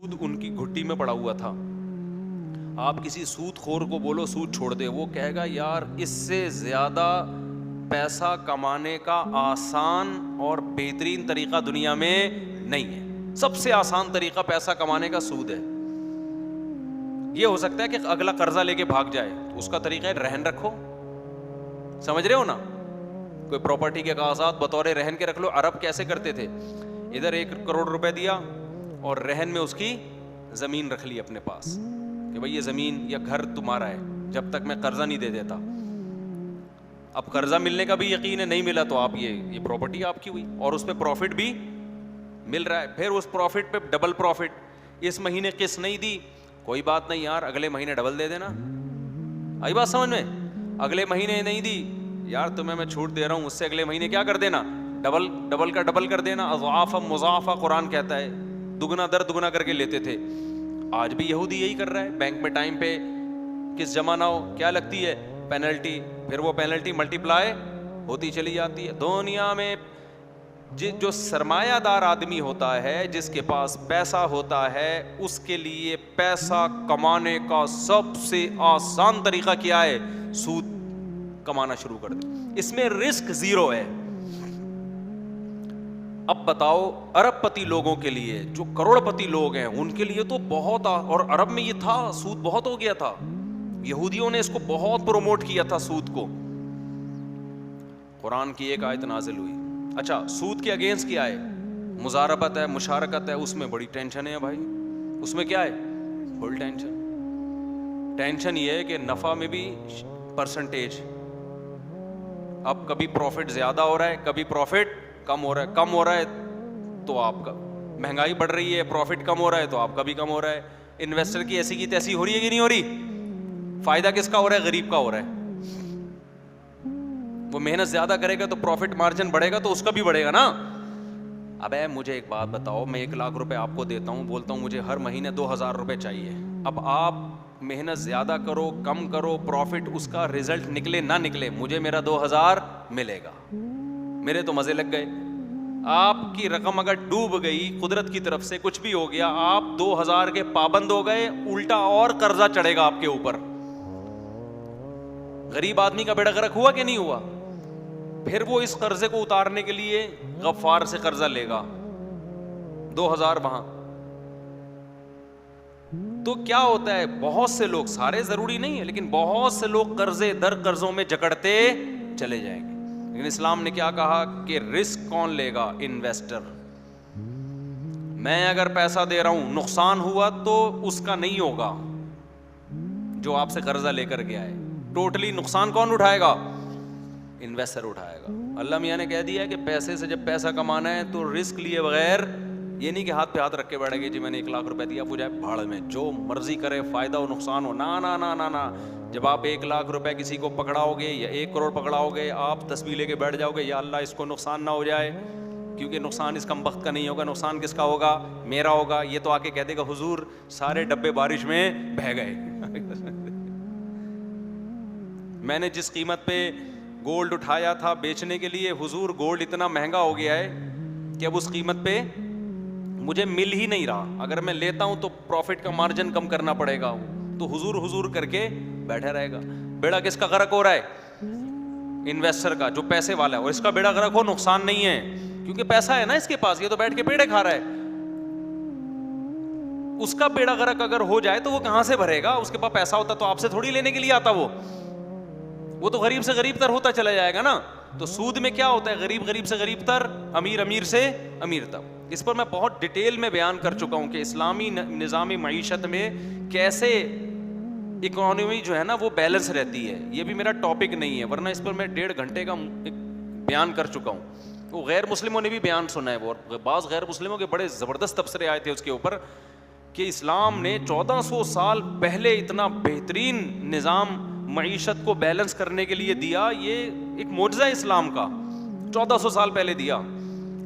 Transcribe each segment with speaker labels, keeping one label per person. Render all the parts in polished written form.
Speaker 1: سود ان کی گھٹی میں پڑا ہوا تھا. آپ کسی سود خور کو بولو سود چھوڑ دے, وہ کہے گا یار اس سے زیادہ پیسہ کمانے کا آسان اور بہترین طریقہ دنیا میں نہیں ہے. سب سے آسان طریقہ پیسہ کمانے کا سود ہے. یہ ہو سکتا ہے کہ اگلا قرضہ لے کے بھاگ جائے, تو اس کا طریقہ ہے رہن رکھو. سمجھ رہے ہو نا, کوئی پراپرٹی کے کاغذات بطور رہن کے رکھ لو. عرب کیسے کرتے تھے, ادھر 1 کروڑ روپے دیا اور رہن میں اس کی زمین رکھ لی اپنے پاس کہ بھائی یہ زمین یا گھر تمہارا ہے جب تک میں قرضہ نہیں دے دیتا. اب قرضہ ملنے کا بھی یقین ہے, نہیں ملا تو آپ یہ پراپرٹی آپ کی ہوئی اور اس پہ پروفٹ بھی مل رہا ہے. پھر اس پروفٹ پہ ڈبل پروفٹ. اس مہینے قسط نہیں دی, کوئی بات نہیں یار اگلے مہینے ڈبل دے دینا. آئی بات سمجھ میں؟ اگلے مہینے نہیں دی یار تمہیں میں چھوٹ دے رہا ہوں, اس سے اگلے مہینے کیا کر دینا, ڈبل کا ڈبل کر دینا. اضعافا مضاعفا قرآن کہتا ہے, دگنا در دگنا کر کے لیتے تھے. آج بھی یہودی یہی کر رہا ہے. بینک میں ٹائم پہ کس جمع نہ ہو کیا لگتی ہے, پینلٹی. پھر وہ پینلٹی ملٹی پلائی ہوتی چلی جاتی ہے. دنیا میں جو سرمایہ دار آدمی ہوتا ہے, جس کے پاس پیسہ ہوتا ہے, اس کے لیے پیسہ کمانے کا سب سے آسان طریقہ کیا ہے, سود کمانا شروع کر دے. اس میں رسک زیرو ہے. اب بتاؤ ارب پتی لوگوں کے لیے, جو کروڑ پتی لوگ ہیں, ان کے لیے تو بہت, اور عرب میں یہ تھا, سود بہت ہو گیا تھا. یہودیوں نے اس کو بہت پروموٹ کیا تھا سود کو. قرآن کی ایک آیت نازل ہوئی. اچھا سود کے اگینسٹ کیا ہے, مزاربت ہے, مشارکت ہے. اس میں بڑی ٹینشن ہے بھائی. اس میں کیا ہے, فل ٹینشن یہ ہے کہ نفع میں بھی پرسنٹیج. اب کبھی پروفٹ زیادہ ہو رہا ہے, کبھی پروفٹ کم ہو رہا ہے تو آپ کا مہنگائی بڑھ رہی ہے, پروفٹ کم ہو رہا ہے تو آپ کا بھی کم ہو رہا ہے. انویسٹر کی ایسی کی تیسی ہو رہی ہے کہ نہیں ہو رہی, فائدہ کس کا ہو رہا ہے, غریب کا ہو رہا ہے. وہ محنت زیادہ کرے گا تو پروفٹ مارجن بڑھے گا تو اس کا بھی بڑھے گا نا. اب مجھے ایک بات بتاؤ, میں 1 لاکھ روپے آپ کو دیتا ہوں, بولتا ہوں مجھے ہر مہینے 2000 روپے چاہیے. اب آپ محنت زیادہ کرو کم کرو, پروفٹ اس کا رزلٹ نکلے نہ نکلے, مجھے میرا 2000 ملے گا. میرے تو مزے لگ گئے. آپ کی رقم اگر ڈوب گئی, قدرت کی طرف سے کچھ بھی ہو گیا, آپ 2000 کے پابند ہو گئے, الٹا اور قرضہ چڑھے گا آپ کے اوپر. غریب آدمی کا بیڑا غرق ہوا کہ نہیں ہوا؟ پھر وہ اس قرضے کو اتارنے کے لیے غفار سے قرضہ لے گا, 2000 وہاں. تو کیا ہوتا ہے, بہت سے لوگ, سارے ضروری نہیں ہے لیکن بہت سے لوگ قرضے در قرضوں میں جکڑتے چلے جائیں گے. لیکن اسلام نے کیا کہا کہ رسک کون لے گا, انویسٹر. میں اگر پیسہ دے رہا ہوں, نقصان ہوا تو اس کا نہیں ہوگا جو آپ سے قرضہ لے کر گیا ہے. ٹوٹلی نقصان کون اٹھائے گا, انویسٹر اٹھائے گا. اللہ میاں نے کہہ دیا کہ پیسے سے جب پیسہ کمانا ہے تو رسک لیے بغیر, یہ نہیں کہ ہاتھ پہ ہاتھ رکھ کے بیٹھے گے جی میں نے 1 لاکھ روپے دیا, وہ جائے بھاڑ میں, جو مرضی کرے, فائدہ ہو نقصان ہو. نا نا نا نا نا. جب آپ 1 لاکھ روپے کسی کو پکڑاؤ گے یا 1 کروڑ پکڑاؤ گے, آپ تسبیح لے کے بیٹھ جاؤ گے, یا اللہ اس کو نقصان نہ ہو جائے, کیونکہ نقصان اس کمبخت کا نہیں ہوگا, نقصان کس کا ہوگا, میرا ہوگا. یہ تو آ کے کہہ دے گا حضور سارے ڈبے بارش میں بہہ گئے. میں نے جس قیمت پہ گولڈ اٹھایا تھا بیچنے کے لیے, حضور گولڈ اتنا مہنگا ہو گیا ہے کہ اب اس قیمت پہ مجھے مل ہی نہیں رہا. اگر میں لیتا ہوں تو پروفٹ کا مارجن کم کرنا پڑے گا. تو حضور حضور کر کے بیٹھا رہے گا. بیڑا کس کا غرق ہو رہا ہے, انویسٹر کا, جو پیسے والا ہے. اور اس کا بیڑا غرق ہو, نقصان نہیں ہے کیونکہ پیسہ ہے نا اس کے پاس, یہ تو بیٹھ کے پیڑے کھا رہا ہے. اس کا بیڑا غرق اگر ہو جائے تو وہ کہاں سے بھرے گا, اس کے پاس پیسہ ہوتا تو آپ سے تھوڑی لینے کے لیے آتا, وہ تو غریب سے غریب تر ہوتا چلا جائے گا نا. تو سود میں کیا ہوتا ہے, غریب غریب سے غریب تر, امیر امیر سے امیر تر. اس پر میں بہت ڈیٹیل میں بیان کر چکا ہوں کہ اسلامی نظام معیشت میں کیسے اکانومی جو ہے نا وہ بیلنس رہتی ہے. یہ بھی میرا ٹاپک نہیں ہے, ورنہ اس پر میں 1.5 گھنٹے کا بیان کر چکا ہوں. وہ غیر مسلموں نے بھی بیان سنا ہے, وہ بعض غیر مسلموں کے بڑے زبردست تبصرے آئے تھے اس کے اوپر کہ اسلام نے 1400 سال پہلے اتنا بہترین نظام معیشت کو بیلنس کرنے کے لیے دیا. یہ ایک معجزہ ہے اسلام کا, 1400 سال پہلے دیا,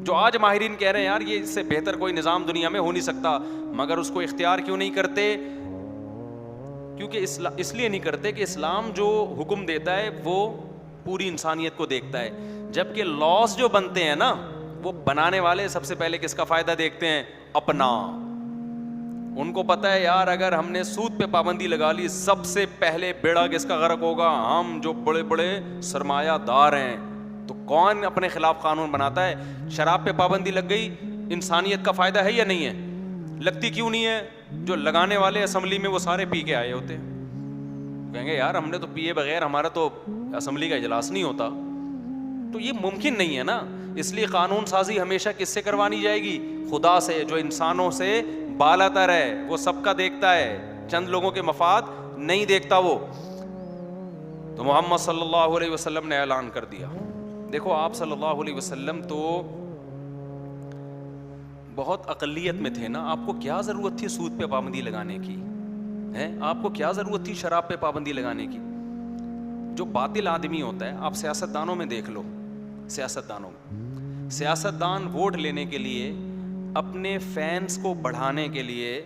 Speaker 1: جو آج ماہرین کہہ رہے ہیں یار یہ اس سے بہتر کوئی نظام دنیا میں ہو نہیں سکتا. مگر اس کو اختیار کیوں نہیں کرتے, کیونکہ اس لیے نہیں کرتے کہ اسلام جو حکم دیتا ہے وہ پوری انسانیت کو دیکھتا ہے, جبکہ لاس جو بنتے ہیں نا وہ بنانے والے سب سے پہلے کس کا فائدہ دیکھتے ہیں, اپنا. ان کو پتہ ہے یار اگر ہم نے سود پہ پابندی لگا لی سب سے پہلے بیڑا کس کا غرق ہوگا؟ ہم جو بڑے بڑے سرمایہ دار ہیں. تو کون اپنے خلاف قانون بناتا ہے؟ شراب پہ پابندی لگ گئی, انسانیت کا فائدہ ہے یا نہیں ہے؟ لگتی کیوں نہیں ہے؟ جو لگانے والے اسمبلی میں وہ سارے پی کے آئے ہوتے ہیں, کہیں گے یار ہم نے تو پیے بغیر ہمارا تو اسمبلی کا اجلاس نہیں ہوتا. تو یہ ممکن نہیں ہے نا. اس لیے قانون سازی ہمیشہ کس سے کروانی جائے گی؟ خدا سے, جو انسانوں سے بالا تر ہے, وہ سب کا دیکھتا ہے, چند لوگوں کے مفاد نہیں دیکھتا وہ. تو محمد صلی اللہ علیہ وسلم نے اعلان کر دیا. دیکھو آپ صلی اللہ علیہ وسلم تو بہت اقلیت میں تھے نا, آپ کو کیا ضرورت تھی سود پہ پابندی لگانے کی ہے؟ آپ کو کیا ضرورت تھی شراب پہ پابندی لگانے کی؟ جو باطل آدمی ہوتا ہے, آپ سیاستدانوں میں دیکھ لو, سیاستدان ووٹ لینے کے لیے, اپنے فینس کو بڑھانے کے لیے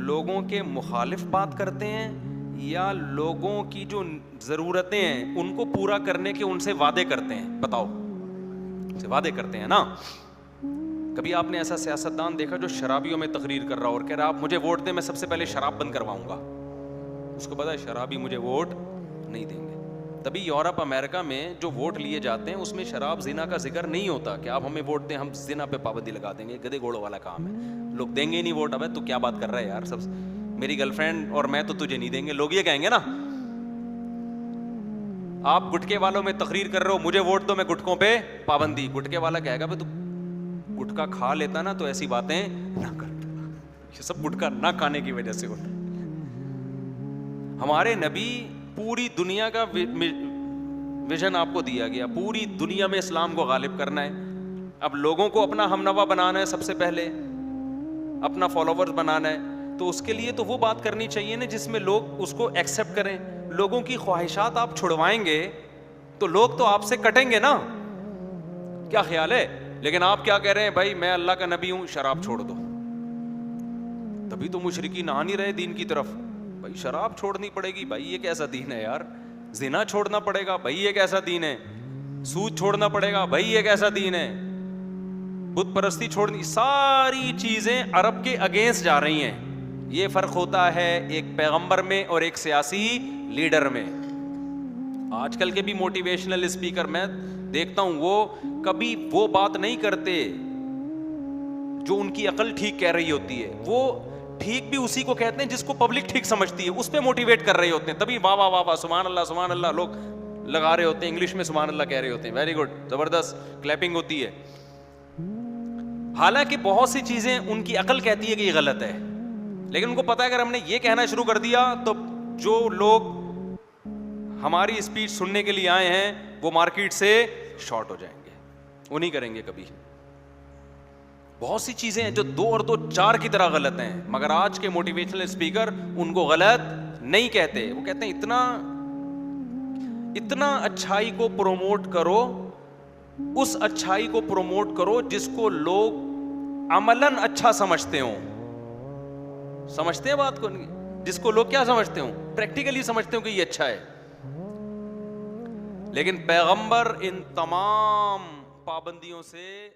Speaker 1: لوگوں کے مخالف بات کرتے ہیں یا لوگوں کی جو ضرورتیں ہیں ان کو پورا کرنے کے ان سے وعدے کرتے ہیں؟ بتاؤ, وعدے کرتے ہیں نا. کبھی آپ نے ایسا سیاستدان دیکھا جو شرابیوں میں تقریر کر رہا اور کہہ رہا آپ مجھے ووٹ دیں میں سب سے پہلے شراب بند کرواؤں گا؟ اس کو پتا ہے شرابی مجھے ووٹ نہیں دیں گے. تبھی یورپ امریکہ میں جو ووٹ لیے جاتے ہیں اس میں شراب زنا کا ذکر نہیں ہوتا کہ آپ ہمیں ووٹ دیں ہم زنا پہ پابندی لگا دیں گے. گدے گھوڑوں والا کام ہے, لوگ دیں گے ہی نہیں ووٹ. اب تو کیا بات کر رہا ہے یار, سب میری گرل فرینڈ اور میں تو تجھے نہیں دیں گے, لوگ یہ کہیں گے نا. آپ گٹکے والوں میں تقریر کر رہے ہو مجھے ووٹ دو میں گٹکوں پہ پابندی, گٹکے والا کہے گا بھائی تو گٹکا کھا لیتا نا تو ایسی باتیں نہ کر. یہ سب گٹکا نہ کھانے کی وجہ سے ہوتا. ہمارے نبی پوری دنیا کا ویژن آپ کو دیا گیا, پوری دنیا میں اسلام کو غالب کرنا ہے. اب لوگوں کو اپنا ہمنوا بنانا ہے, سب سے پہلے اپنا فالوورز بنانا ہے, تو اس کے لیے تو وہ بات کرنی چاہیے نا جس میں لوگ اس کو ایکسیپٹ کریں. لوگوں کی خواہشات آپ چھڑوائیں گے تو لوگ تو آپ سے کٹیں گے نا. کیا خیال ہے؟ لیکن آپ کیا کہہ رہے ہیں, بھائی میں اللہ کا نبی ہوں شراب چھوڑ دو. تبھی تو مشرکین آ نہیں رہے دین کی طرف. بھائی شراب چھوڑنی پڑے گی, بھائی یہ کیسا دین ہے یار. زنا چھوڑنا پڑے گا, بھائی یہ کیسا دین ہے. سود چھوڑنا پڑے گا, بھائی یہ کیسا دین ہے. بت پرستی چھوڑنی, ساری چیزیں عرب کے اگینسٹ جا رہی ہیں. یہ فرق ہوتا ہے ایک پیغمبر میں اور ایک سیاسی لیڈر میں. آج کل کے بھی موٹیویشنل اسپیکر میں دیکھتا ہوں وہ کبھی وہ بات نہیں کرتے جو ان کی عقل ٹھیک کہہ رہی ہوتی ہے. وہ ٹھیک بھی اسی کو کہتے ہیں جس کو پبلک ٹھیک سمجھتی ہے, اس پہ موٹیویٹ کر رہے ہوتے ہیں. تبھی واہ واہ واہ واہ سبحان اللہ لوگ لگا رہے ہوتے ہیں, انگلش میں سبحان اللہ کہہ رہے ہوتے ہیں, ویری گڈ, زبردست, کلیپنگ ہوتی ہے. حالانکہ بہت سی چیزیں ان کی عقل کہتی ہے کہ یہ غلط ہے, لیکن ان کو پتا ہے اگر ہم نے یہ کہنا شروع کر دیا تو جو لوگ ہماری اسپیچ سننے کے لیے آئے ہیں وہ مارکیٹ سے شارٹ ہو جائیں گے, وہ نہیں کریں گے کبھی. بہت سی چیزیں ہیں جو 2 اور 2 4 کی طرح غلط ہیں, مگر آج کے موٹیویشنل اسپیکر ان کو غلط نہیں کہتے. وہ کہتے ہیں اتنا اچھائی کو پروموٹ کرو, اس اچھائی کو پروموٹ کرو جس کو لوگ عملاً اچھا سمجھتے ہوں. سمجھتے ہیں بات کو, جس کو لوگ کیا سمجھتے ہوں, پریکٹیکلی سمجھتے ہوں کہ یہ اچھا ہے. لیکن پیغمبر ان تمام پابندیوں سے